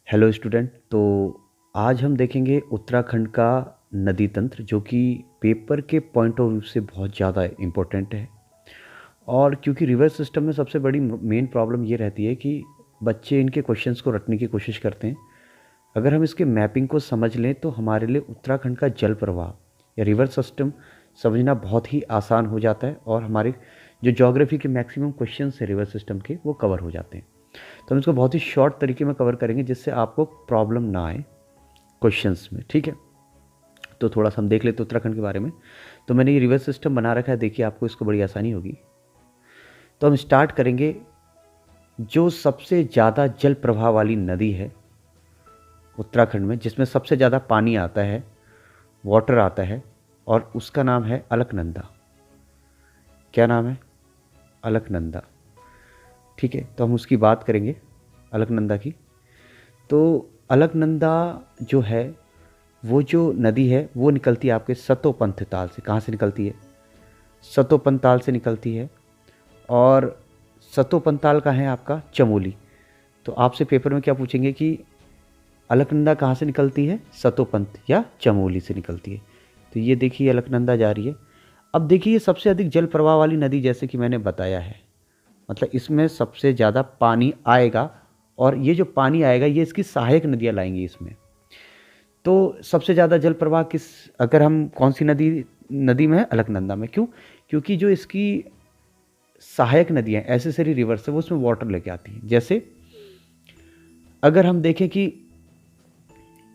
Hello student. तो आज हम देखेंगे उत्तराखंड का नदी तंत्र, जो कि पेपर के पॉइंट ऑफ व्यू से बहुत ज़्यादा इम्पोर्टेंट है। और क्योंकि रिवर सिस्टम में सबसे बड़ी मेन प्रॉब्लम ये रहती है कि बच्चे इनके क्वेश्चंस को रटने की कोशिश करते हैं। अगर हम इसके मैपिंग को समझ लें तो हमारे लिए उत्तराखंड का जल प्रवाह या रिवर सिस्टम समझना बहुत ही आसान हो जाता है, और हमारे जो ज्योग्राफी के मैक्सिमम क्वेश्चन है रिवर सिस्टम के, वो कवर हो जाते हैं। तो हम इसको बहुत ही शॉर्ट तरीके में कवर करेंगे जिससे आपको प्रॉब्लम ना आए क्वेश्चंस में, ठीक है। तो थोड़ा सा हम देख लेते उत्तराखंड के बारे में। तो मैंने ये रिवर सिस्टम बना रखा है, देखिए आपको इसको बड़ी आसानी होगी। तो हम स्टार्ट करेंगे, जो सबसे ज़्यादा जल प्रवाह वाली नदी है उत्तराखंड में, जिसमें सबसे ज़्यादा पानी आता है, वाटर आता है, और उसका नाम है अलकनंदा। क्या नाम है? अलकनंदा। ठीक है, तो हम उसकी बात करेंगे, अलकनंदा की। तो अलकनंदा जो है, वो जो नदी है वो निकलती है आपके सतोपंथ ताल से। कहाँ से निकलती है? सतोपंथ ताल से निकलती है। और सतोपंथ ताल का है आपका चमोली। तो आपसे पेपर में क्या पूछेंगे कि अलकनंदा कहाँ से निकलती है? सतोपंथ या चमोली से निकलती है। तो ये देखिए अलकनंदा जा रही है। अब देखिए ये सबसे अधिक जल प्रवाह वाली नदी, जैसे कि मैंने बताया है, मतलब इसमें सबसे ज़्यादा पानी आएगा, और ये जो पानी आएगा ये इसकी सहायक नदियाँ लाएंगी इसमें। तो सबसे ज़्यादा जल प्रवाह किस, अगर हम कौन सी नदी में है? अलकनंदा में। क्यों? क्योंकि जो इसकी सहायक नदियाँ एसेसरी रिवर्स है, वो उसमें वाटर लेके आती हैं। जैसे अगर हम देखें कि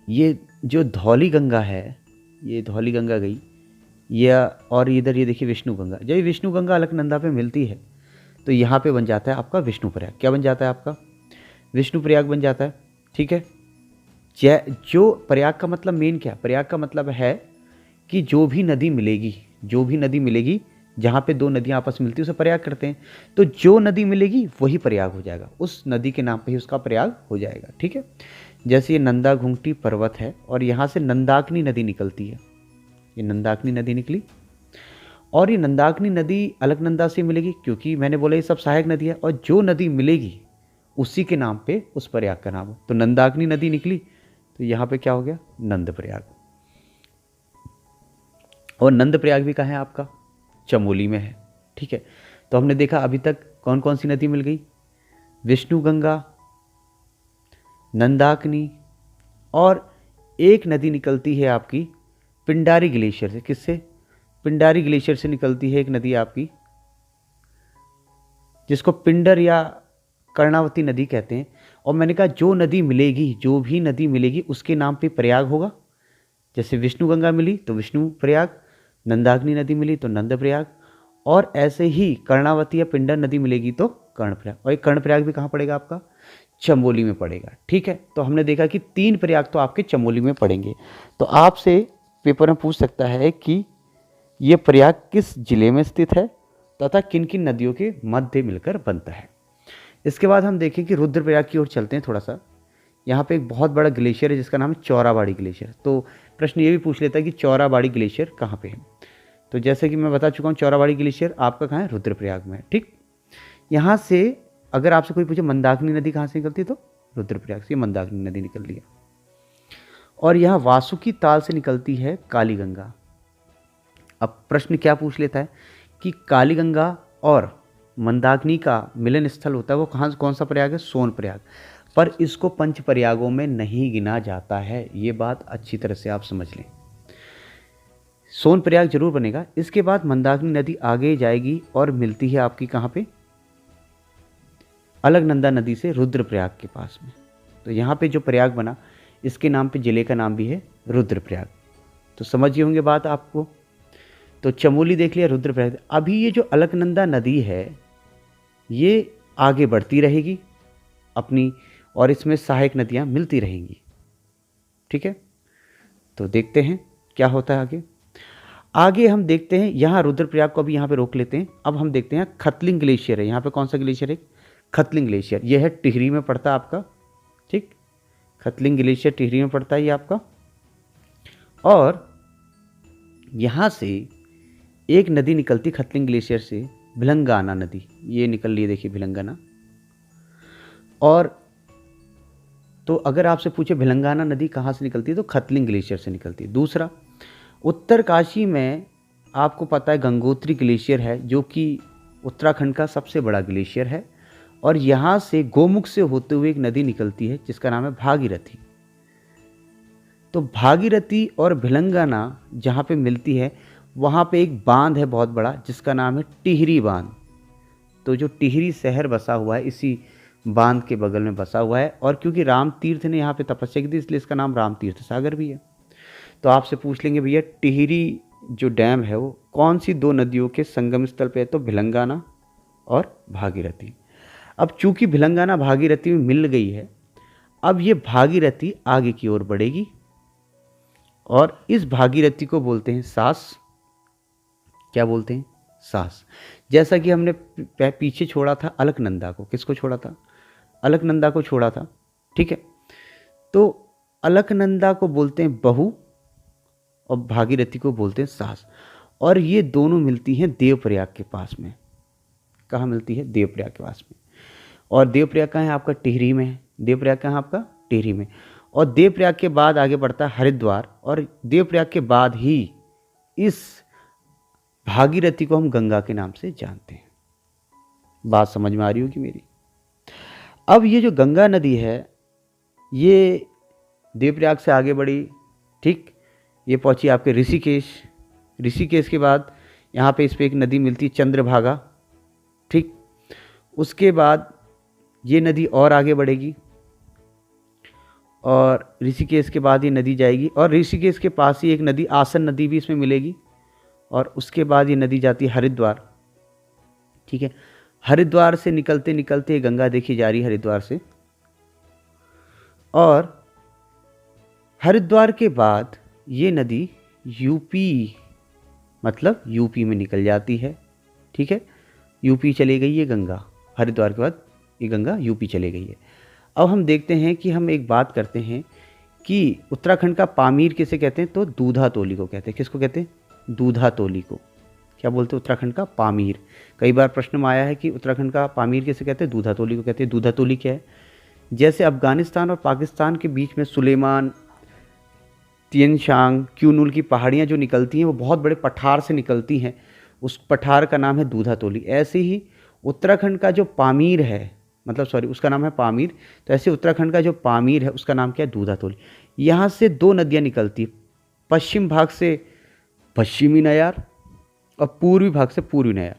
ये जो धौली गंगा है, ये धौली गंगा गई, या और इधर ये देखिए विष्णु गंगा। जब ये विष्णु गंगा अलकनंदा पे मिलती है तो यहाँ पे बन जाता है आपका विष्णु प्रयाग। क्या बन जाता है आपका? विष्णु प्रयाग बन जाता है, ठीक है। जो प्रयाग का मतलब मेन क्या? प्रयाग का मतलब है कि जो भी नदी मिलेगी, जो भी नदी मिलेगी, जहाँ पे दो नदियाँ आपस में मिलती है उसे प्रयाग करते हैं। तो जो नदी मिलेगी वही प्रयाग हो जाएगा, उस नदी के नाम पे ही उसका प्रयाग हो जाएगा, ठीक है। जैसे ये नंदा घुंगटी पर्वत है, और यहाँ से नंदाकिनी नदी निकलती है। ये नंदाकिनी नदी निकली, और ये नंदाकिनी नदी अलकनंदा से मिलेगी, क्योंकि मैंने बोला ये सब सहायक नदी है, और जो नदी मिलेगी उसी के नाम पे उस प्रयाग का नाम हो। तो नंदाकिनी नदी निकली, तो यहाँ पे क्या हो गया? नंद प्रयाग। और नंद प्रयाग भी कहाँ है आपका? चमोली में है, ठीक है। तो हमने देखा अभी तक कौन कौन सी नदी मिल गई? विष्णु गंगा, नंदाकिनी, और एक नदी निकलती है आपकी पिंडारी ग्लेशियर से। किससे? पिंडारी ग्लेशियर से निकलती है एक नदी आपकी, जिसको पिंडर या कर्णावती नदी कहते हैं। और मैंने कहा जो नदी मिलेगी, जो भी नदी मिलेगी उसके नाम पे प्रयाग होगा। जैसे विष्णु गंगा मिली तो विष्णु प्रयाग, नंदाकिनी नदी मिली तो नंद प्रयाग, और ऐसे ही कर्णावती या पिंडर नदी मिलेगी तो कर्ण प्रयाग। और एक कर्ण प्रयाग भी कहाँ पड़ेगा आपका? चमोली में पड़ेगा, ठीक है। तो हमने देखा कि 3 प्रयाग तो आपके चमोली में पड़ेंगे। तो आपसे पेपर में पूछ सकता है कि ये प्रयाग किस जिले में स्थित है तथा किन किन नदियों के मध्य मिलकर बनता है। इसके बाद हम देखें कि रुद्रप्रयाग की ओर चलते हैं थोड़ा सा। यहाँ पे एक बहुत बड़ा ग्लेशियर है जिसका नाम है चौराबाड़ी ग्लेशियर। तो प्रश्न ये भी पूछ लेता है कि चौराबाड़ी ग्लेशियर कहाँ पे है। तो जैसे कि मैं बता चुका हूँ, चौराबाड़ी ग्लेशियर आपका कहाँ है? रुद्रप्रयाग में है, ठीक। यहाँ से अगर आपसे कोई पूछे मंदाकिनी नदी कहाँ से निकलती है, तो रुद्रप्रयाग से मंदाकिनी नदी निकल रही है। और यहाँ वासुकी ताल से निकलती है काली गंगा। अब प्रश्न क्या पूछ लेता है कि काली गंगा और मंदाकिनी का मिलन स्थल होता है वो कहाँ, कौन सा प्रयाग है? सोन प्रयाग। पर इसको पंच प्रयागों में नहीं गिना जाता है, ये बात अच्छी तरह से आप समझ लें। सोन प्रयाग जरूर बनेगा। इसके बाद मंदाकिनी नदी आगे जाएगी और मिलती है आपकी कहाँ पे? अलकनंदा नदी से रुद्रप्रयाग के पास में। तो यहाँ पे जो प्रयाग बना, इसके नाम पे जिले का नाम भी है रुद्रप्रयाग। तो समझिए होंगे बात आपको। तो चमोली देख लिया, रुद्रप्रयाग। अभी ये जो अलकनंदा नदी है ये आगे बढ़ती रहेगी अपनी, और इसमें सहायक नदियाँ मिलती रहेंगी, ठीक है। तो देखते हैं क्या होता है आगे। आगे हम देखते हैं, यहाँ रुद्रप्रयाग को अभी यहाँ पे रोक लेते हैं। अब हम देखते हैं खतलिंग ग्लेशियर है। यहाँ पे कौन सा ग्लेशियर है? खतलिंग ग्लेशियर। ये है टिहरी में पड़ता है आपका, ठीक। खतलिंग ग्लेशियर टिहरी में पड़ता है ये आपका। और यहाँ से एक नदी निकलती खतलिंग ग्लेशियर से, भिलंगाना नदी। ये निकल रही है, देखिए भिलंगाना। और तो अगर आपसे पूछे भिलंगाना नदी कहाँ से निकलती है तो खतलिंग ग्लेशियर से निकलती है। दूसरा, उत्तरकाशी में आपको पता है गंगोत्री ग्लेशियर है, जो कि उत्तराखंड का सबसे बड़ा ग्लेशियर है, और यहाँ से गोमुख से होते हुए एक नदी निकलती है जिसका नाम है भागीरथी। तो भागीरथी और भिलंगाना जहाँ पे मिलती है वहाँ पे एक बांध है बहुत बड़ा जिसका नाम है टिहरी बांध। तो जो टिहरी शहर बसा हुआ है इसी बांध के बगल में बसा हुआ है, और क्योंकि राम तीर्थ ने यहाँ पे तपस्या की थी इसलिए इसका नाम राम तीर्थ सागर भी है। तो आपसे पूछ लेंगे भैया टिहरी जो डैम है वो कौन सी दो नदियों के संगम स्थल पे है, तो भिलंगाना और भागीरथी। अब चूंकि भिलंगाना भागीरथी में मिल गई है, अब ये भागीरथी आगे की ओर बढ़ेगी और इस भागीरथी को बोलते हैं सास। क्या बोलते हैं? सास। जैसा कि हमने पीछे छोड़ा था अलकनंदा को, किसको छोड़ा था? अलकनंदा को छोड़ा था, ठीक है। तो अलकनंदा को बोलते हैं बहू और भागीरथी को बोलते हैं सास, और ये दोनों मिलती हैं देवप्रयाग के पास में। कहाँ मिलती है? देवप्रयाग के पास में। और देवप्रयाग कहाँ है आपका? टिहरी में है। देवप्रयाग कहाँ आपका? टिहरी में। और देवप्रयाग के बाद आगे बढ़ता है हरिद्वार, और देवप्रयाग के बाद ही इस भागीरथी को हम गंगा के नाम से जानते हैं। बात समझ में आ रही होगी मेरी? अब ये जो गंगा नदी है ये देवप्रयाग से आगे बढ़ी, ठीक, ये पहुंची आपके ऋषिकेश। ऋषिकेश के बाद यहाँ पे इस पर एक नदी मिलती है चंद्रभागा, ठीक। उसके बाद ये नदी और आगे बढ़ेगी और ऋषिकेश के बाद ये नदी जाएगी, और ऋषिकेश के पास ही एक नदी आसन नदी भी इसमें मिलेगी, और उसके बाद ये नदी जाती है हरिद्वार, ठीक है। हरिद्वार से निकलते निकलते गंगा देखी जा रही है हरिद्वार से, और हरिद्वार के बाद ये नदी यूपी, मतलब यूपी में निकल जाती है, ठीक है। यूपी चली गई ये गंगा, हरिद्वार के बाद ये गंगा यूपी चली गई है। अब हम देखते हैं कि हम एक बात करते हैं कि उत्तराखंड का पामीर किसे कहते हैं, तो दूधातोली को कहते हैं। किसको कहते हैं? दूधातोली को। क्या बोलते हैं? उत्तराखंड का पामीर। कई बार प्रश्न में आया है कि उत्तराखंड का पामीर किसे कहते हैं? दूधातोली को कहते हैं। दूधातोली क्या है? जैसे अफगानिस्तान और पाकिस्तान के बीच में सुलेमान, तिएन शांग, क्यूनूल की पहाड़ियाँ जो निकलती हैं वो बहुत बड़े पठार से निकलती हैं, उस पठार का नाम है दूधातोली। ऐसे ही उत्तराखंड का जो पामीर है, मतलब सॉरी उसका नाम है पामीर, तो ऐसे उत्तराखंड का जो पामीर है उसका नाम क्या है? दूधातोली। यहाँ से दो नदियाँ निकलती हैं, पश्चिम भाग से पश्चिमी नयार और पूर्वी भाग से पूर्वी नयार।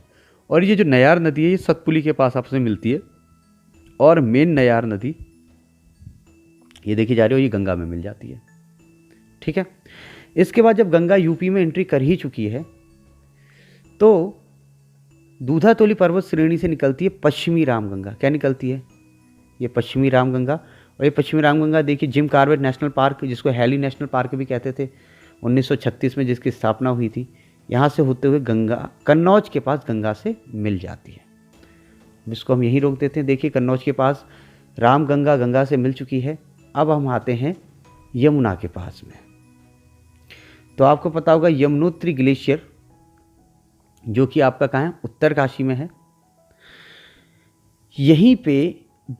और ये जो नयार नदी है ये सतपुली के पास आपस में मिलती है, और मेन नयार नदी ये देखी जा रही हो ये गंगा में मिल जाती है, ठीक है। इसके बाद जब गंगा यूपी में एंट्री कर ही चुकी है तो दूधातोली पर्वत श्रेणी से निकलती है पश्चिमी रामगंगा। क्या निकलती है? ये पश्चिमी रामगंगा। और ये पश्चिमी रामगंगा देखिए जिम कॉर्बेट नेशनल पार्क, जिसको हैली नेशनल पार्क भी कहते थे, 1936 में जिसकी स्थापना हुई थी, यहाँ से होते हुए गंगा कन्नौज के पास गंगा से मिल जाती है। जिसको हम यहीं रोक देते हैं। देखिए कन्नौज के पास रामगंगा गंगा से मिल चुकी है। अब हम आते हैं यमुना के पास में। तो आपको पता होगा यमुनोत्री ग्लेशियर जो कि आपका कहाँ है? उत्तरकाशी में है। यहीं पे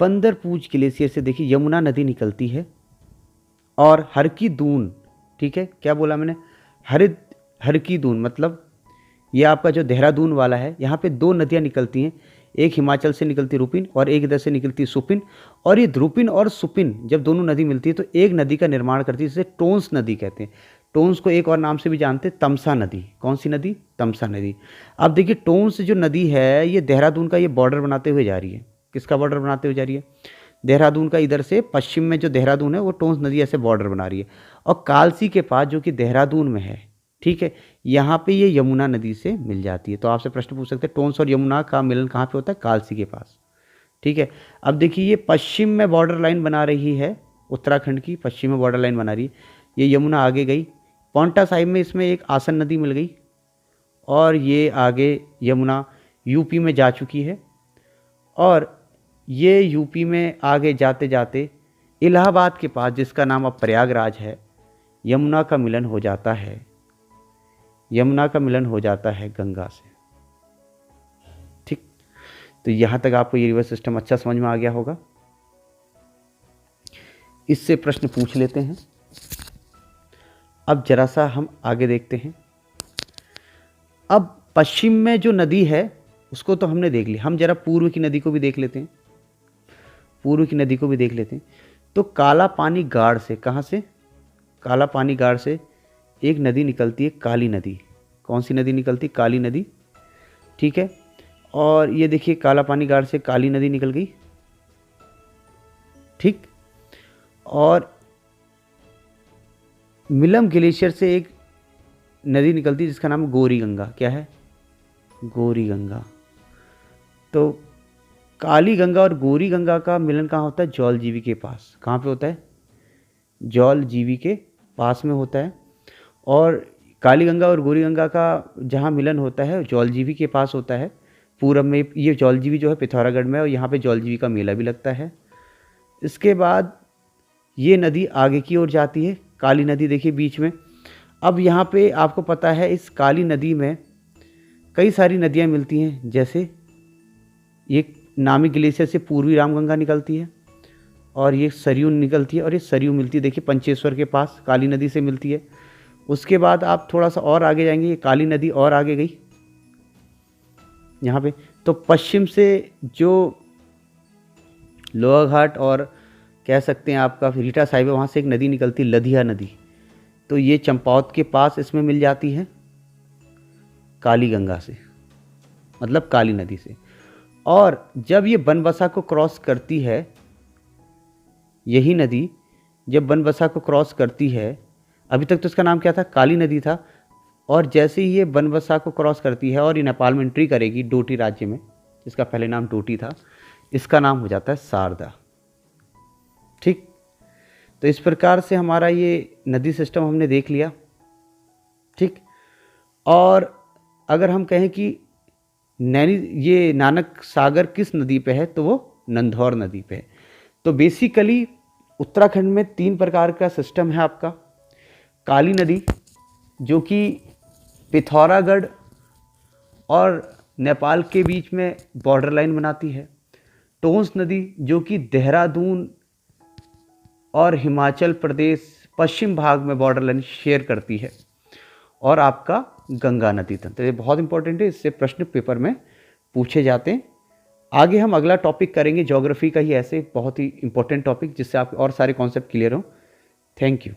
बंदरपूज ग्लेशियर से देखिए यमुना नदी निकलती है, और हर की दून, ठीक है, क्या बोला मैंने? हर की दून, मतलब ये आपका जो देहरादून वाला है, यहाँ पे दो नदियाँ निकलती हैं, एक हिमाचल से निकलती रुपिन और एक इधर से निकलती सुपिन। और ये रुपिन और सुपिन जब दोनों नदी मिलती है तो एक नदी का निर्माण करती है, जिसे टोंस नदी कहते हैं। टोंस को एक और नाम से भी जानते हैं, तमसा नदी। कौन सी नदी? तमसा नदी। अब देखिए टोंस जो नदी है ये देहरादून का ये बॉर्डर बनाते हुए जा रही है। किसका बॉर्डर बनाते हुए जा रही है? देहरादून का। इधर से पश्चिम में जो देहरादून है वो टोंस नदी ऐसे बॉर्डर बना रही है, और कालसी के पास जो कि देहरादून में है, ठीक है, यहाँ पे ये यमुना नदी से मिल जाती है। तो आपसे प्रश्न पूछ सकते हैं टोंस और यमुना का मिलन कहाँ पे होता है? कालसी के पास, ठीक है। अब देखिए ये पश्चिम में बॉर्डर लाइन बना रही है, उत्तराखंड की पश्चिम में बॉर्डर लाइन बना रही है। ये यमुना आगे गई, पांवटा साहिब में इसमें एक आसन नदी मिल गई, और ये आगे यमुना यूपी में जा चुकी है। और ये यूपी में आगे जाते जाते इलाहाबाद के पास, जिसका नाम अब प्रयागराज है, यमुना का मिलन हो जाता है। यमुना का मिलन हो जाता है गंगा से, ठीक। तो यहाँ तक आपको ये रिवर सिस्टम अच्छा समझ में आ गया होगा। इससे प्रश्न पूछ लेते हैं। अब जरा सा हम आगे देखते हैं। अब पश्चिम में जो नदी है उसको तो हमने देख लिया, हम जरा पूर्व की नदी को भी देख लेते हैं। पूर्व की नदी को भी देख लेते हैं। तो काला पानी गाड़ से, कहाँ से? काला पानी गाड़ से एक नदी निकलती है, काली नदी। कौन सी नदी निकलती? काली नदी। ठीक है, और ये देखिए काला पानी गाड़ से काली नदी निकल गई। ठीक, और मिलम ग्लेशियर से एक नदी निकलती है जिसका नाम गौरी गंगा। क्या है? गौरी गंगा। तो काली गंगा और गौरी गंगा का मिलन कहाँ होता है? जौलजीबी के पास। कहाँ पे होता है? जौलजीबी के पास में होता है। और काली गंगा और गौरी गंगा का जहाँ मिलन होता है जौलजीबी के पास होता है, पूरब में। ये जौलजीबी जो है पिथौरागढ़ में, और यहाँ पे जौलजीबी का मेला भी लगता है। इसके बाद ये नदी आगे की ओर जाती है, काली नदी देखिए बीच में। अब यहाँ पे आपको पता है इस काली नदी में कई सारी नदियाँ मिलती हैं, जैसे ये नामी ग्लेशियर से पूर्वी रामगंगा निकलती है, और ये सरयू निकलती है, और ये सरयू मिलती है देखिए पंचेश्वर के पास, काली नदी से मिलती है। उसके बाद आप थोड़ा सा और आगे जाएंगे, ये काली नदी और आगे गई यहाँ पे। तो पश्चिम से जो लोहा घाट और कह सकते हैं आपका रीटा साहिब है, वहाँ से एक नदी निकलती है, लधिया नदी। तो ये चंपावत के पास इसमें मिल जाती है काली गंगा से, मतलब काली नदी से। और जब ये बनबसा को क्रॉस करती है, यही नदी जब बनबसा को क्रॉस करती है, अभी तक तो इसका नाम क्या था? काली नदी था। और जैसे ही ये बनबसा को क्रॉस करती है और ये नेपाल में एंट्री करेगी, डोटी राज्य में, जिसका पहले नाम डोटी था, इसका नाम हो जाता है शारदा। ठीक, तो इस प्रकार से हमारा ये नदी सिस्टम हमने देख लिया। ठीक, और अगर हम कहें कि ये नानक सागर किस नदी पे है, तो वो नंधौर नदी पे है। तो बेसिकली उत्तराखंड में 3 प्रकार का सिस्टम है आपका। काली नदी जो कि पिथौरागढ़ और नेपाल के बीच में बॉर्डर लाइन बनाती है। टोंस नदी जो कि देहरादून और हिमाचल प्रदेश पश्चिम भाग में बॉर्डर लाइन शेयर करती है। और आपका गंगा नदी तंत्र, ये बहुत इंपॉर्टेंट है, इससे प्रश्न पेपर में पूछे जाते हैं। आगे हम अगला टॉपिक करेंगे ज्योग्राफी का ही, ऐसे बहुत ही इंपॉर्टेंट टॉपिक जिससे आप और सारे कॉन्सेप्ट क्लियर हों। Thank you.